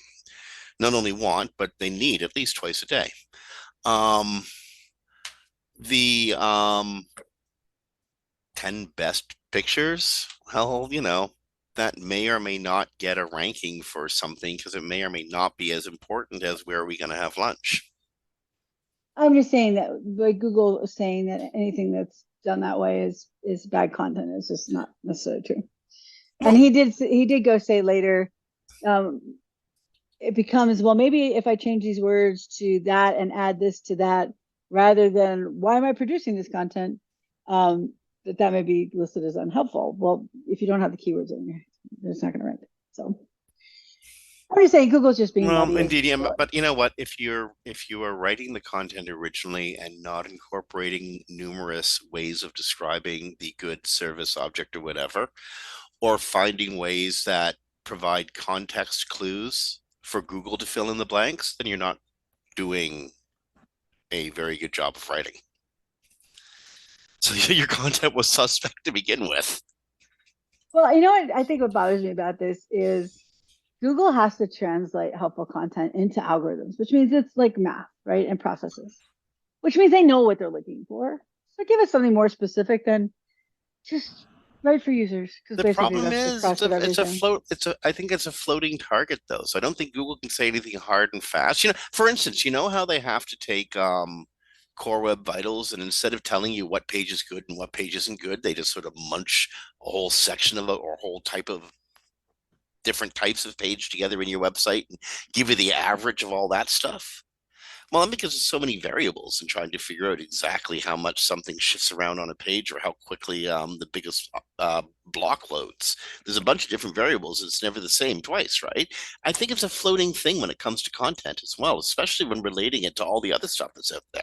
not only want but they need at least twice a day. Um, the 10 best pictures, well, that may or may not get a ranking for something because it may or may not be as important as where are we going to have lunch. I'm just saying that like Google is saying that anything that's done that way is bad content. It's just not necessarily true. And Well, he did go say later, um, it becomes, well, maybe if I change these words to that and add this to that, rather than why am I producing this content? That may be listed as unhelpful. Well, if you don't have the keywords in there, it's not going to rank. So I'm just saying Google's just being well, nutty as indeed, yeah, usual. but you know what? If you are writing the content originally and not incorporating numerous ways of describing the good service object or whatever, or finding ways that provide context clues for Google to fill in the blanks, then you're not doing a very good job of writing. So your content was suspect to begin with. Well, you know what I think what bothers me about this is Google has to translate helpful content into algorithms, which means it's like math, right? And processes, which means they know what they're looking for. So give us something more specific than just right for users, because The basically problem that's the is crux of everything. I think it's a floating target though. So I don't think Google can say anything hard and fast. For instance, you know how they have to take Core Web Vitals and instead of telling you what page is good and what page isn't good, they just sort of munch a whole section of it or a whole type of different types of page together in your website and give you the average of all that stuff. Well, because there's so many variables and trying to figure out exactly how much something shifts around on a page or how quickly the biggest block loads. There's a bunch of different variables. It's never the same twice, right? I think it's a floating thing when it comes to content as well, especially when relating it to all the other stuff that's out there.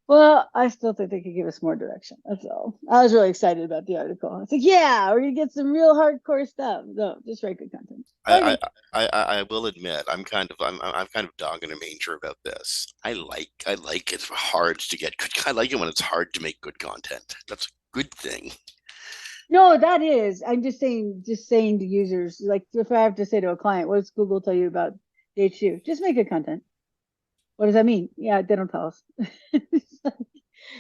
Well, I still think they could give us more direction. That's all. I was really excited about the article. I was like, yeah, we're gonna get some real hardcore stuff. No, just write good content. I, Okay. I will admit I'm kind of dog in a manger about this. I like it hard to get good. I like it when it's hard to make good content. That's a good thing. No, that is. I'm just saying to users, like if I have to say to a client, what does Google tell you about the HU? Just make good content. What does that mean? Yeah, they don't tell us.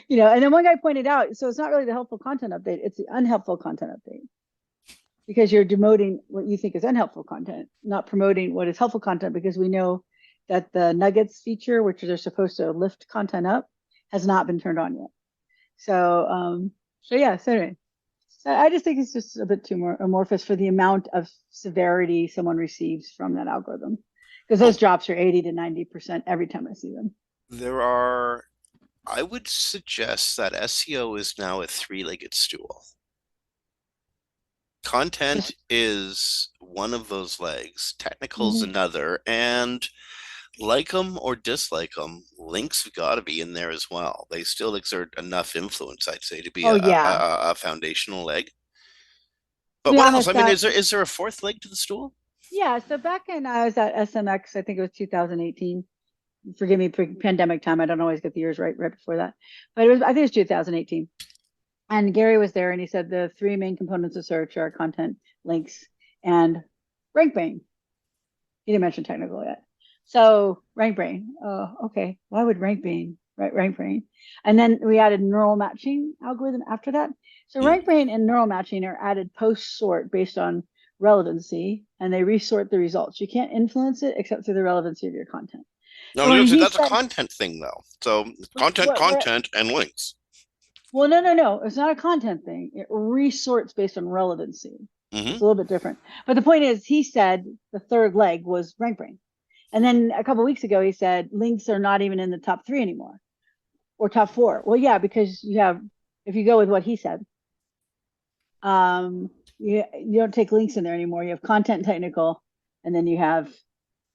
And then one guy pointed out, so it's not really the helpful content update, it's the unhelpful content update. Because you're demoting what you think is unhelpful content, not promoting what is helpful content, because we know that the nuggets feature, which are supposed to lift content up, has not been turned on yet. So yeah, so anyway. So I just think it's just a bit too more amorphous for the amount of severity someone receives from that algorithm. Because those Well, drops are 80 to 90% every time I see them. there are I would suggest that SEO is now a three-legged stool. Content Just is one of those legs, technical is mhm. another, and like them or dislike them, links have got to be in there as well. They still exert enough influence, I'd say, to be Oh yeah. a foundational leg. To But be what else? I honest, mean, that is there a fourth leg to the stool? yeah. So back in I was at SMX, I think it was 2018. Forgive me for pandemic time. I don't always get the years right before that, but it was I think it was 2018. And Gary was there and he said the three main components of search are content, links, and rank brain. He didn't mention technical yet. So rank brain. Oh, okay. Why would rank brain? Right, rank brain. And then we added neural matching algorithm after that. So Hmm. rank brain and neural matching are added post sort based on relevancy, and they resort the results. You can't influence it except through the relevancy of your content. No, So when he that's a said, content thing though. So what, content, and links. well, no, it's not a content thing. It resorts based on relevancy. It's Hmm. a little bit different. But the point is, he said the third leg was rank brain. And then a couple of weeks ago, he said links are not even in the top three anymore or top four. Well, yeah, because you have, if you go with what he said, you don't take links in there anymore. You have content technical, and then you have,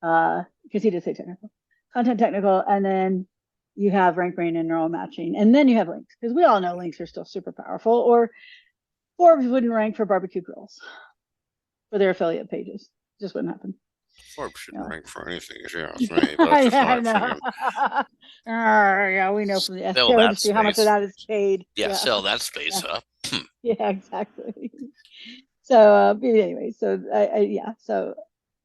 because he did say technical, content technical, and then you have rank brain and neural matching, and then you have links because we all know links are still super powerful. Or Forbes wouldn't rank for barbecue grills for their affiliate pages. Just wouldn't happen. Forbes shouldn't Yeah. rank for anything, if you ask me. But that's just my I know. opinion. Yeah, we know from the Sell SEO that industry how much of space. that is paid. Yeah, Yeah, sell that yeah, space up. yeah, exactly. So, but anyway, so yeah, so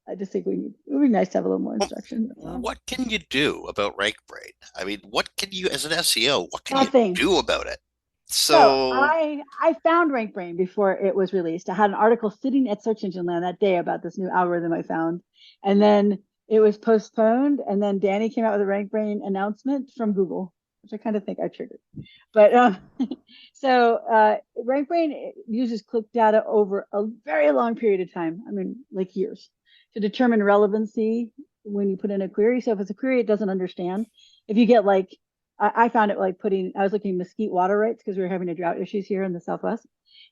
I just think it would be nice to have a little more Well, instruction. what can you do about rank brain? I mean, what can you, as an SEO, what can you Nothing. do about it? So So, I found Rank Brain before it was released. I had an article sitting at Search Engine Land that day about this new algorithm I found, and then it was postponed. And then Danny came out with a Rank Brain announcement from Google, which I kind of think I triggered. But so Rank Brain uses click data over a very long period of time. I mean, like years, to determine relevancy when you put in a query. So if it's a query it doesn't understand, if you get like I found it like I was looking mesquite water rights because we were having a drought issues here in the Southwest.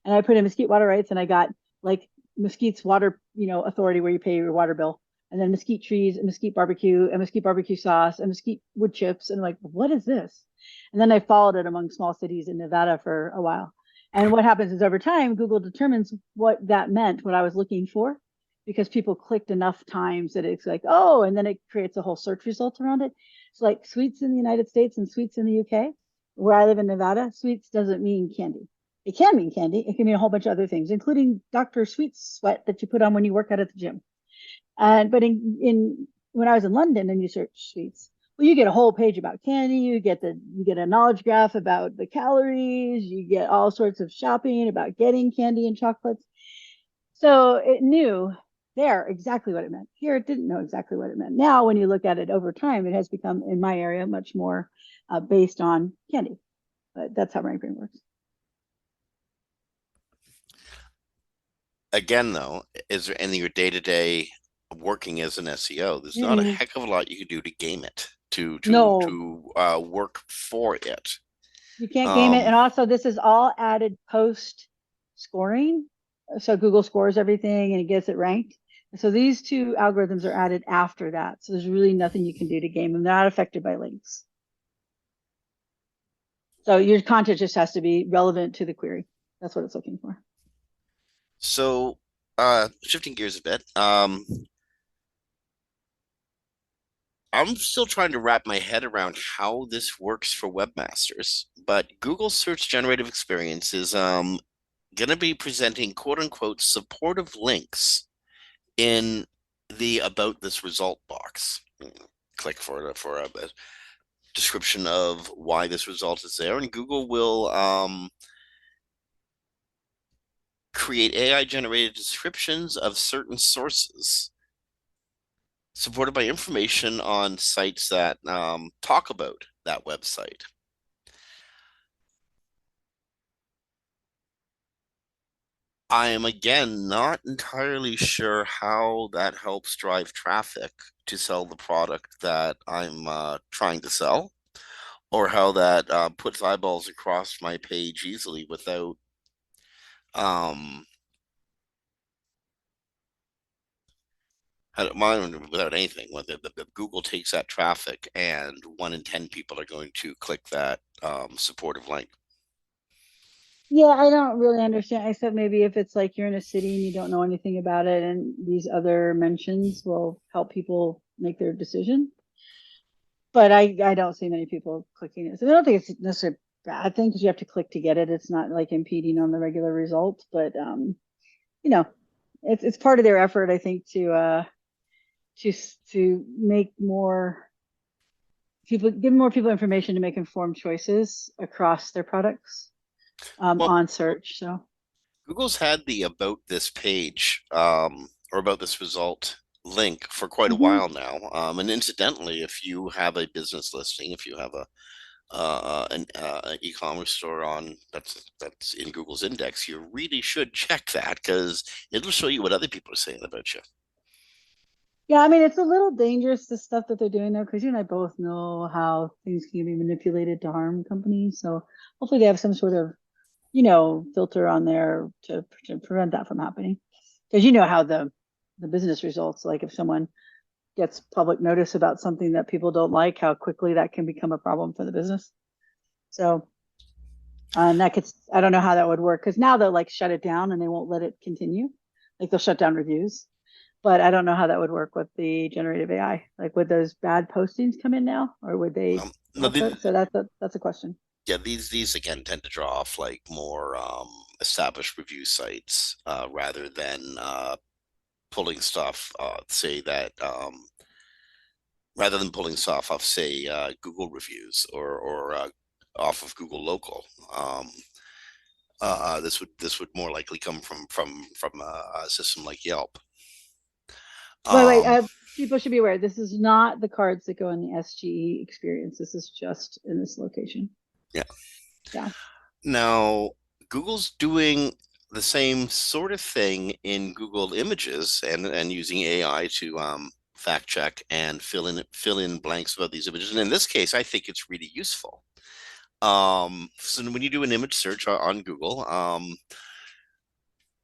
And I put in mesquite water rights and I got like mesquite's water, authority where you pay your water bill. And then mesquite trees and mesquite barbecue sauce and mesquite wood chips. And I'm like, what is this? And then I followed it among small cities in Nevada for a while. And what happens is over time, Google determines what that meant, what I was looking for, because people clicked enough times that it's like, oh, and then it creates a whole search result around it. It's like sweets in the United States and sweets in the UK. Where I live in Nevada, sweets doesn't mean candy. It can mean candy. It can mean a whole bunch of other things, including Dr. Sweet's sweat that you put on when you work out at the gym. And but in when I was in London and you search sweets, well, you get a whole page about candy. You get a knowledge graph about the calories. You get all sorts of shopping about getting candy and chocolates. So it knew there exactly what it meant. Here, it didn't know exactly what it meant. Now, when you look at it over time, it has become, in my area, much more based on candy. But that's how rank brain works. again, though, is there in your day-to-day working as an SEO? There's not a Mm-mm. heck of a lot you can do to game it, No, work for it. you can't game it. Um, And also, this is all added post scoring. So Google scores everything and it gets it ranked. So these two algorithms are added after that. So there's really nothing you can do to game them. They're not affected by links. So your content just has to be relevant to the query. That's what it's looking for. so, shifting gears a bit, I'm still trying to wrap my head around how this works for webmasters, but Google Search Generative Experience is going to be presenting quote unquote supportive links in the about this result box. Click for a description of why this result is there, and Google will create AI generated descriptions of certain sources supported by information on sites that talk about that website. I am again not entirely sure how that helps drive traffic to sell the product that I'm trying to sell, or how that puts eyeballs across my page easily um, without anything. Whether Google takes that traffic and 1 in 10 people are going to click that supportive link. Yeah, I don't really understand, except maybe if it's like you're in a city and you don't know anything about it, and these other mentions will help people make their decision. But I don't see many people clicking it. So I don't think it's necessarily bad thing because you have to click to get it. It's not like impeding on the regular result, but you know, it's part of their effort, I think, to to make more people give more people information to make informed choices across their products Well, on search. So Google's had the about this page or about this result link for quite a mhm. while now. And incidentally, if you have a business listing, if you have an e-commerce store on that's in Google's index, you really should check that because it'll show you what other people are saying about you. Yeah, I mean, it's a little dangerous, the stuff that they're doing there, because you and I both know how things can be manipulated to harm companies. So hopefully they have some sort of, filter on there to prevent that from happening. Because you know how the business results, like if someone gets public notice about something that people don't like, how quickly that can become a problem for the business. So, and that could, I don't know how that would work because now they'll like shut it down and they won't let it continue. Like they'll shut down reviews. But I don't know how that would work with the generative AI. Like, would those bad postings come in now, or would they No, also? So that's a question. yeah, these again tend to draw off like more established review sites rather than pulling stuff, say that rather than pulling stuff off, say Google reviews or off of Google Local. This would more likely come from a system like Yelp. Wait. Um, People should be aware. This is not the cards that go in the SGE experience. This is just in this location. yeah. Yeah. Now Google's doing the same sort of thing in Google Images and using AI to fact check and fill in blanks about these images. And in this case, I think it's really useful. So when you do an image search on Google,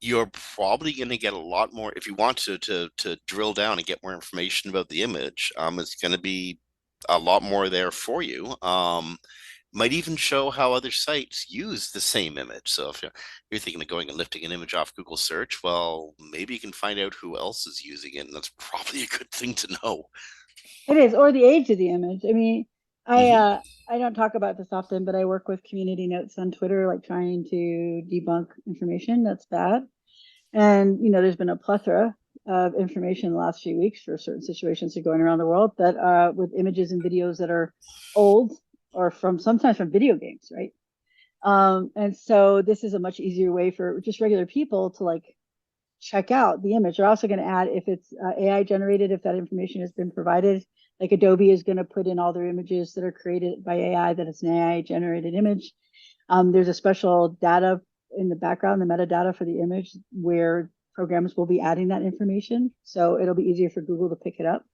you're probably going to get a lot more if you want to drill down and get more information about the image. It's going to be a lot more there for you. Might even show how other sites use the same image. So if you're thinking of going and lifting an image off Google search, well, maybe you can find out who else is using it, and that's probably a good thing to know. It is, or the age of the image. I mean, I Hmm. uh, I don't talk about this often, but I work with community notes on Twitter, like trying to debunk information that's bad. And there's been a plethora of information in the last few weeks for certain situations that are going around the world that with images and videos that are old or from sometimes from video games, right? And so this is a much easier way for just regular people to like check out the image. They're also going to add if it's AI generated, if that information has been provided. Like Adobe is going to put in all their images that are created by AI that it's an AI generated image. There's a special data in the background, the metadata for the image, where programs will be adding that information. So it'll be easier for Google to pick it up.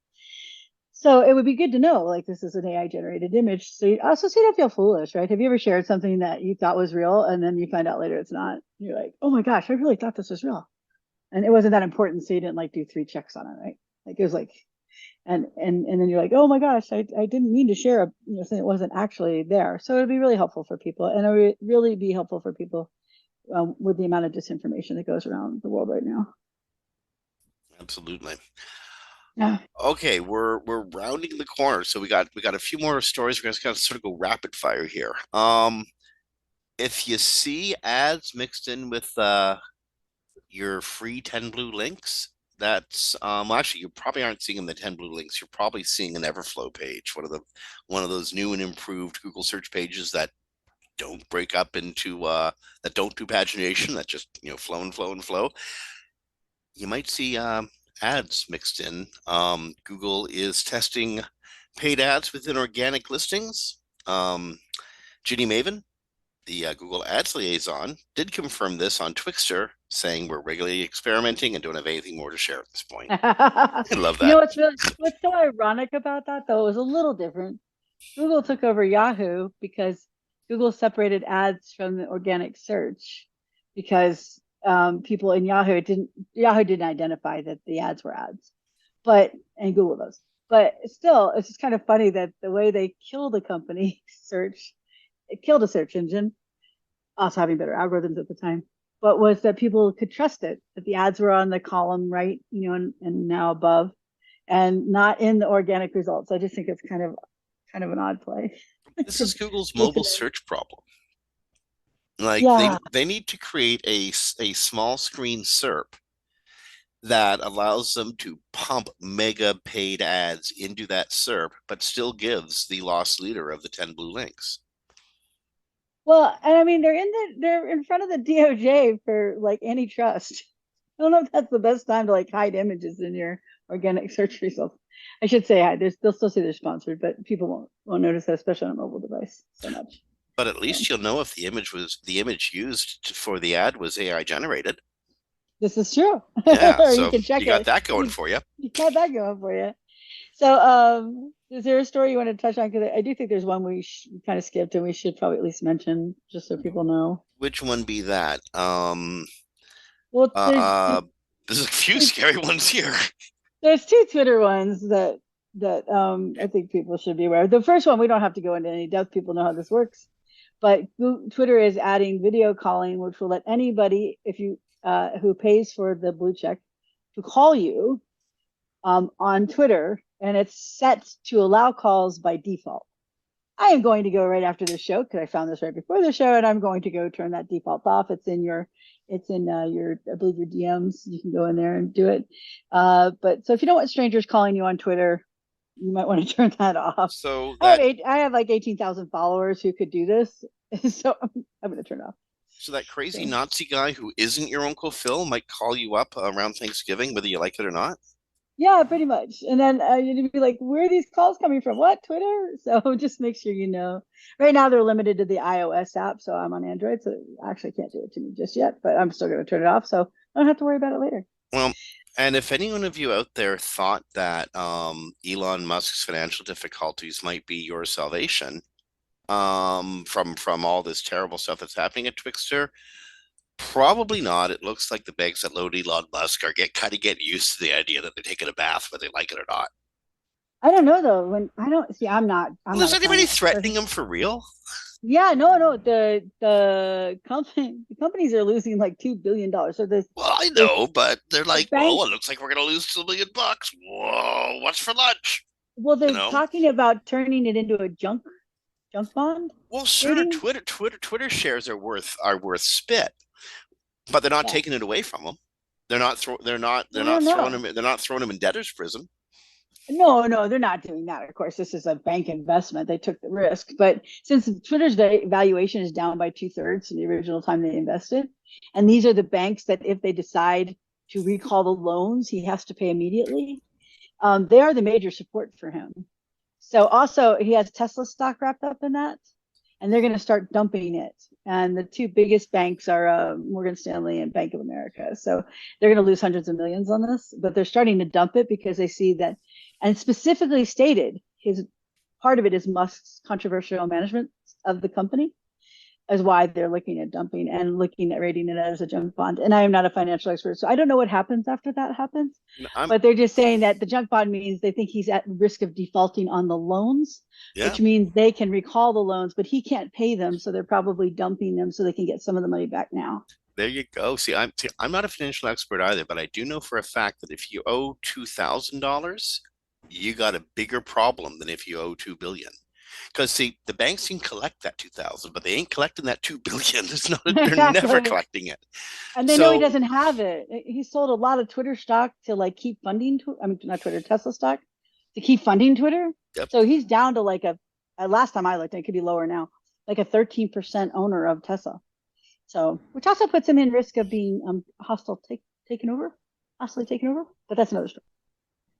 So it would be good to know, like, this is an AI generated image. So you don't feel foolish, right? Have you ever shared something that you thought was real and then you find out later it's not? You're like, oh my gosh, I really thought this was real. And it wasn't that important. So you didn't like do 3 checks on it, right? Like it was like, and then you're like, oh my gosh, I didn't mean to share something that wasn't actually there. So it'd be really helpful for people, and it would really be helpful for people with the amount of disinformation that goes around the world right now. Absolutely. Yeah. Okay, we're rounding the corner, so we got a few more stories. We're gonna sort of go rapid fire here. If you see ads mixed in with your free 10 blue links, that's well, actually you probably aren't seeing the 10 blue links. You're probably seeing an Everflow page, one of those new and improved Google search pages that don't break up into that don't do pagination, that just flow and flow and flow. You might see ads mixed in. Google is testing paid ads within organic listings. Ginny Maven, the Google Ads liaison, did confirm this on Twixter, saying we're regularly experimenting and don't have anything more to share at this point. I love You know that. what's so ironic about that though? It was a little different. Google took over Yahoo because Google separated ads from the organic search because people in Yahoo didn't identify that the ads were ads, but and Google does. But still, it's just kind of funny that the way they killed a company search, it killed a search engine, also having better algorithms at the time, but was that people could trust it, that the ads were on the column right, and now above, and not in the organic results. I just think it's kind of an odd play This to is Google's take mobile it. search problem. Like Yeah. they need to create a small screen SERP that allows them to pump mega paid ads into that SERP, but still gives the loss leader of the 10 blue links. Well, and I mean they're in front of the DOJ for like antitrust. I don't know if that's the best time to like hide images in your organic search results. I should say hide. They'll still say they're sponsored, but people won't notice that, especially on a mobile device, so much. But at So least you'll know if the image used for the ad was AI generated. this is true. Yeah, Or you so can check you got it. that going You, for you. you got that going for you. So, is there a story you want to touch on? Because I do think there's one we kind of skipped and we should probably at least mention just so people know. Which one be that? Well, Uh, there's a few there's scary ones here. there's two Twitter ones that I think people should be aware of. The first one we don't have to go into any depth. People know how this works, but Twitter is adding video calling, which will let anybody, if you who pays for the blue check, to call you on Twitter, and it's set to allow calls by default. I am going to go right after the show because I found this right before the show, and I'm going to go turn that default off. It's in your, I believe your DMs. You can go in there and do it. But so if you don't want strangers calling you on Twitter, you might want to turn that off. So that I have like 18,000 followers who could do this, so I'm going to turn it off. so that crazy So Nazi guy who isn't your Uncle Phil might call you up around Thanksgiving, whether you like it or not. yeah, pretty much. And then you'd be like, where are these calls coming from? What, Twitter? So just make sure you know. Right now they're limited to the iOS app, so I'm on Android, so actually can't do it to me just yet, but I'm still going to turn it off, so I don't have to worry about it later. Well, and if any one of you out there thought that Elon Musk's financial difficulties might be your salvation from all this terrible stuff that's happening at Twixter, probably not. It looks like the banks that load Elon Musk are kind of getting used to the idea that they're taking a bath, whether they like it or not. I don't know though. When I don't see, I'm Well, is not a anybody finance threatening person. him for real? Yeah, no. The companies are losing like $2 billion. So Well, I the know, but they're the like, oh, it banks, looks like we're gonna lose $2 million. Whoa, what's for lunch? well, You they're know? talking about turning it into a junk bond Well, sure, trading. Twitter shares are worth spit, but they're not Yeah. taking it away from them. They're Well, I not don't throwing know. them they're not throwing them in debtor's prison. No, they're not doing that. Of course, this is a bank investment. They took the risk. But since Twitter's valuation is down by two-thirds from the original time they invested, and these are the banks that if they decide to recall the loans, he has to pay immediately. They are the major support for him. So also he has Tesla stock wrapped up in that, and they're going to start dumping it. And the two biggest banks are Morgan Stanley and Bank of America. So they're going to lose hundreds of millions on this, but they're starting to dump it because they see that, and specifically stated his part of it is Musk's controversial management of the company is why they're looking at dumping and looking at rating it as a junk bond. And I am not a financial expert, so I don't know what happens after that happens. I'm But they're just saying that the junk bond means they think he's at risk of defaulting on the loans, Yeah, which means they can recall the loans, but he can't pay them, so they're probably dumping them so they can get some of the money back now. there you go. I'm not a financial expert either, but I do know for a fact that if you owe $2,000, you got a bigger problem than if you owe 2 billion. Because see, the banks can collect that 2,000, but they ain't collecting that 2 billion. They're never Exactly. collecting it. And they know he So doesn't have it. He sold a lot of Twitter stock to like keep funding. I mean, not Twitter, Tesla stock to keep funding Twitter. yep. So he's down to like last time I looked, it could be lower now, like a 13% owner of Tesla. So, which also puts him in risk of being taken over, hostily taken over. But that's another story.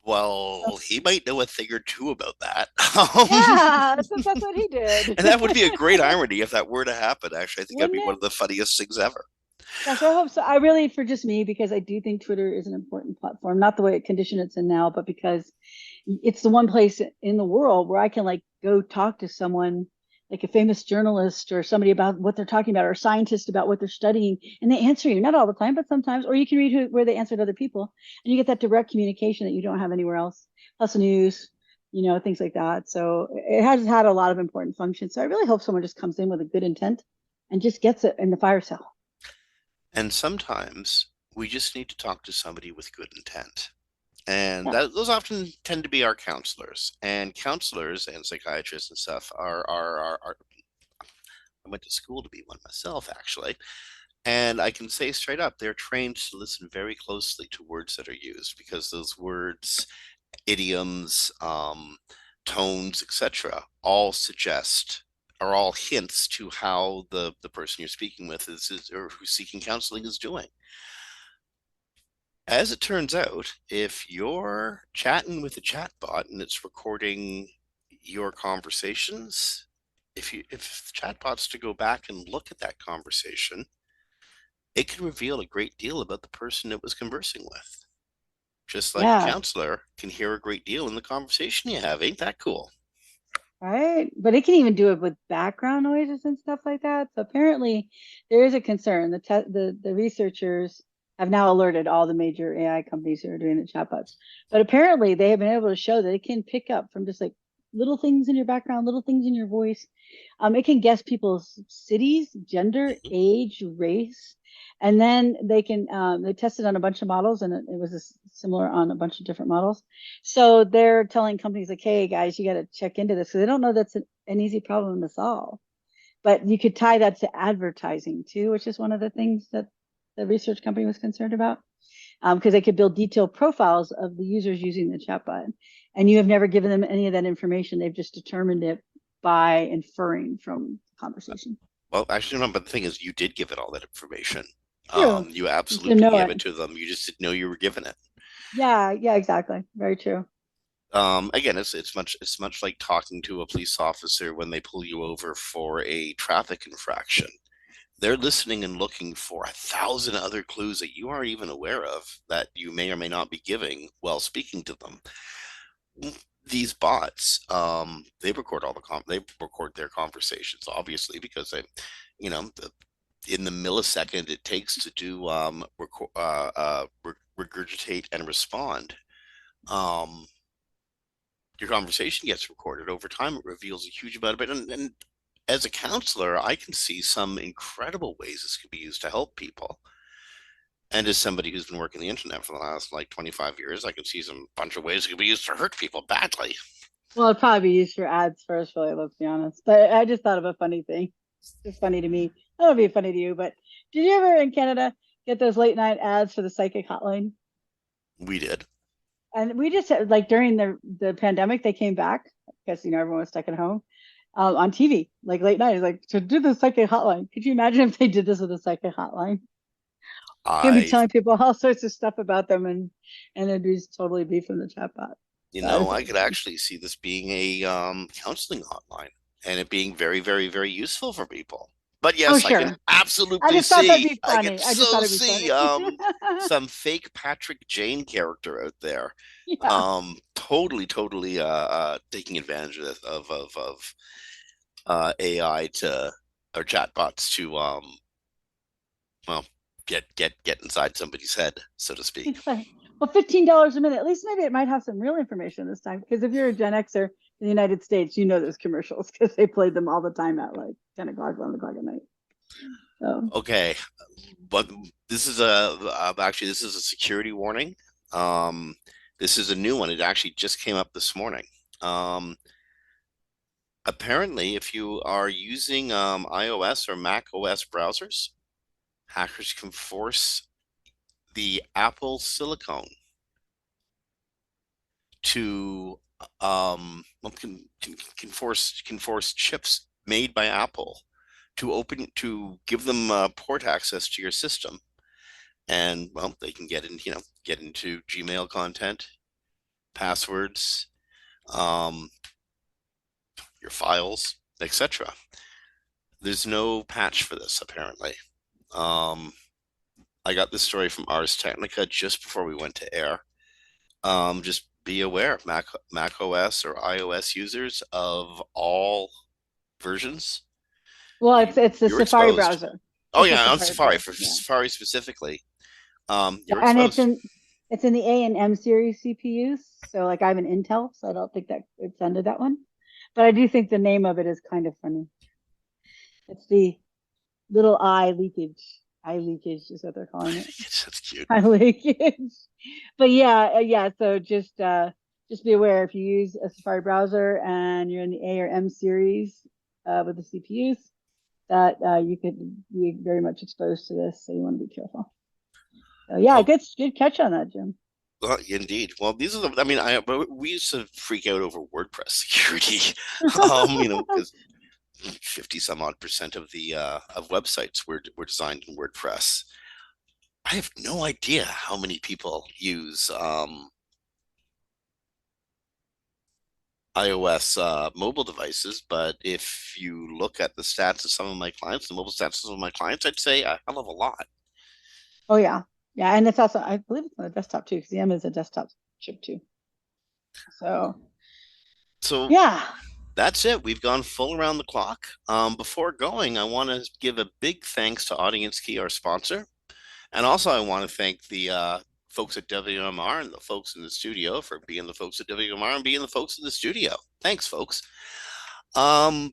So, Well, he might know a thing or two about that. yeah, since that's what he did, And that would be a great irony if that were to happen. Actually, I think that'd wouldn't be one it? of the funniest things ever. Yeah, so I hope so. I really, for just me, because I do think Twitter is an important platform, not the way it condition it's in now, but because it's the one place in the world where I can like go talk to someone like a famous journalist or somebody about what they're talking about or a scientist about what they're studying and they answer you not all the time but sometimes or you can read where they answered other people and you get that direct communication that you don't have anywhere else plus news, things like that. So it has had a lot of important functions, so I really hope someone just comes in with a good intent and just gets it in the fire sale. And sometimes we just need to talk to somebody with good intent. And Yeah. those often tend to be our counselors. And counselors and psychiatrists and stuff are went to school to be one myself, actually. And I can say straight up, they're trained to listen very closely to words that are used because those words, idioms, tones, etc., all suggest are all hints to how the person you're speaking with is or who's seeking counseling is doing. As it turns out, if you're chatting with a chatbot and it's recording your conversations, if the chatbot's to go back and look at that conversation, it can reveal a great deal about the person it was conversing with. Just like a Yeah, counselor can hear a great deal in the conversation you have. Ain't that cool? right. But it can even do it with background noises and stuff like that. So apparently there is a concern. The researchers have now alerted all the major AI companies who are doing the chatbots. But apparently they have been able to show that it can pick up from just like little things in your background, little things in your voice. It can guess people's cities, gender, Mhm. age, race, and then they tested on a bunch of models, and it was similar on a bunch of different models. So they're telling companies like, "Hey guys, you got to check into this," because they don't know that's an easy problem to solve. But you could tie that to advertising too, which is one of the things that the research company was concerned about, because they could build detailed profiles of the users using the chatbot, and you have never given them any of that information. They've just determined it by inferring from the conversation. Well, actually, no, but the thing is, you did give it all that information. True. You To absolutely know gave it. it to them. You just didn't know you were giving it. Yeah, yeah, exactly. Very true. Again, it's much like talking to a police officer when they pull you over for a traffic infraction. They're listening and looking for 1,000 other clues that you aren't even aware of that you may or may not be giving while speaking to them. These bots, they record their conversations, obviously, because they, you know, in the millisecond it takes to do regurgitate and respond. Um, your conversation gets recorded over time. It reveals a huge amount of it, and as a counselor, I can see some incredible ways this could be used to help people. And as somebody who's been working the internet for the last like 25 years, I can see some bunch of ways it could be used to hurt people badly. Well, it'd probably be used for ads first, really, let's be honest. But I just thought of a funny thing. It's funny to me. That'll be funny to you. But did you ever in Canada get those late night ads for the psychic hotline? We did. And we just had, like during the pandemic, they came back because everyone was stuck at home on TV, like late night, like to do the psychic hotline. Could you imagine if they did this with a psychic hotline? Gonna be I, telling people all sorts of stuff about them, and it'd be totally be from the chatbot. That is I really could funny. actually see this being a counseling hotline and it being very, very, very useful for people. But Oh, yes, I can sure. I absolutely just thought that'd see, be I can funny. I just thought so it'd be see funny. some fake Patrick Jane character out there, Yeah. totally, totally taking advantage of AI to or chatbots to well get inside somebody's head, so to speak. Well, $15 a minute. At least maybe it might have some real information this time. Because if you're a Gen Xer in the United States, you know those commercials because they played them all the time at like 10 o'clock, 11 o'clock at night. So, Okay, but actually this is a security warning. Um, this is a new one. It actually just came up this morning. Um, Apparently, if you are using iOS or Mac OS browsers, hackers can force the Apple silicone to can force chips made by Apple to give them port access to your system, and well, they can get into Gmail content, passwords, um, your files, etc. There's no patch for this apparently. Um, I got this story from Ars Technica just before we went to air. Just be aware, Mac OS or iOS users of all versions, well, it's the you're Safari exposed. browser. Oh It's the yeah, on Safari Safari, browser. for Yeah. Safari specifically, Yeah, you're and exposed. it's in the A and M series CPUs. So like I have an Intel, so I don't think that it's under that one. But I do think the name of it is kind of funny. It's the little eye leakage. Eye leakage is what they're calling it. That's cute. Eye leakage. But yeah, yeah. So just be aware if you use a Safari browser and you're in the A or M series with the CPUs, that you could be very much exposed to this. So you want to be careful. So yeah, Oh, good catch on that, Jim. indeed. Well, these are the. I mean, we used to freak out over WordPress security. Because 50 some odd percent of the of websites were designed in WordPress. I have no idea how many people use iOS mobile devices, but if you look at the stats of some of my clients, the mobile stats of some of my clients, I'd say a hell of a lot. Oh yeah, yeah, and it's also I believe it's on the desktop too, because the M is a desktop chip too. So So yeah. that's it. We've gone full around the clock. Before going, I want to give a big thanks to Audience Key, our sponsor. And also, I want to thank the folks at WMR and the folks in the studio for being the folks at WMR and being the folks in the studio. Thanks, folks. Um,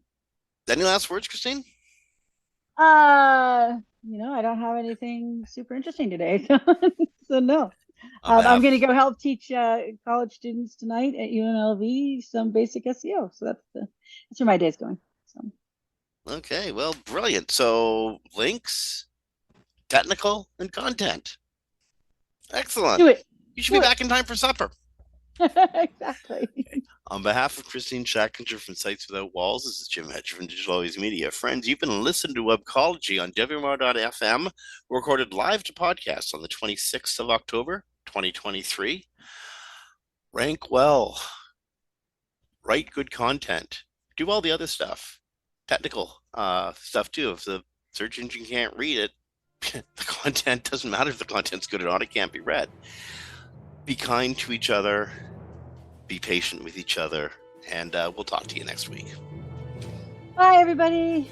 any last words, Kristine? I don't have anything super interesting today, so so no. On I'm going behalf, to go help teach college students tonight at UNLV some basic SEO. So that's where my day's going. So okay, well, brilliant. So, links, technical, and content. Excellent. do it, You should be do back in time for supper. it. Exactly. On behalf of Kristine Schachinger from Sites Without Walls, this is Jim Hedger from Digital Always Media. Friends, you've been listening to Webcology on WMR.fm, recorded live to podcast on the 26th of October, 2023. Rank well, write good content, do all the other stuff, technical stuff too. If the search engine can't read it, the content doesn't matter if the content's good or not, it can't be read. Be kind to each other, be patient with each other, and we'll talk to you next week. Bye, everybody.